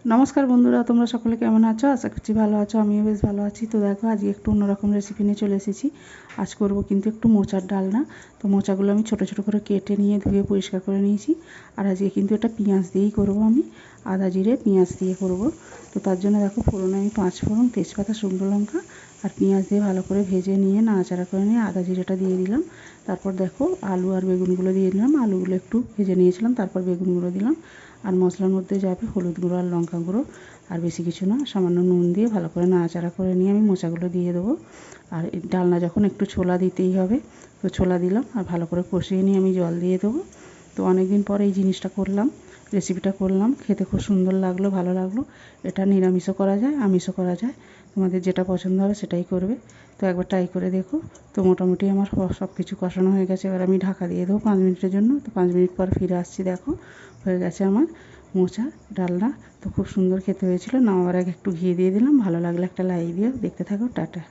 নমস্কার বন্ধুরা, তোমরা সকলে কেমন আছো? আশা করছি ভালো আছো। আমিও বেশ ভালো আছি। তো দেখো, আজকে একটু অন্যরকম রেসিপি নিয়ে চলে এসেছি। আজ করব কিন্তু একটু মোচার ডালনা। তো মোচাগুলো আমি ছোট ছোট করে কেটে নিয়ে ধুয়ে পরিষ্কার করে নিয়েছি। আর আজকে কিন্তু এটা পেঁয়াজ দিয়েই করব, আমি আদা জিরে পেঁয়াজ দিয়ে করব। তো তার জন্য দেখো, ফোড়নে আমি 5 ফোড়ন, তেজপাতা, শুকনো লঙ্কা আর পেঁয়াজ দিয়ে ভালো করে ভেজে নিয়ে নাড়াচাড়া করে নিয়ে আদা জিরেটা দিয়ে দিলাম। তারপর দেখো, আলু আর বেগুনগুলো দিয়ে দিলাম। আলুগুলো একটু ভেজে নিয়েছিলাম, তারপর বেগুনগুলো দিলাম। আর মশলার মধ্যে যাবে হলুদ গুঁড়ো আর লঙ্কা গুঁড়ো, আর বেশি কিছু না, সামান্য নুন দিয়ে ভালো করে নাড়াচাড়া করে নিয়ে আমি মোচাগুলো দিয়ে দেবো। আর ডালনা যখন একটু ছোলা দিতেই হবে, তো ছোলা দিলাম আর ভালো করে কষিয়ে নিয়ে আমি জল দিয়ে দেবো। তো অনেক দিন পরে এই জিনিসটা করলাম, রেসিপিটা করলাম, খেতে খুব সুন্দর লাগলো, ভালো লাগলো। এটা নিরামিষও করা যায়, আমিষও করা যায়, তোমাদের যেটা পছন্দ হবে সেটাই করবে। তো একবার ট্রাই করে দেখো। তো মোটামুটি আমার সব কিছু কষানো হয়ে গেছে। এবার আমি ঢাকা দিয়ে দেবো 5 মিনিটের জন্য। তো 5 মিনিট পর ফিরে আসছি, দেখো হয়ে গেছে আমার মোচা ডালনা। তো খুব সুন্দর খেতে হয়েছিল। নামাবার আগে একটু ঘি দিয়ে দিলাম। ভালো লাগলে একটা লাইক দিও। দেখতে থাকো। টাটা।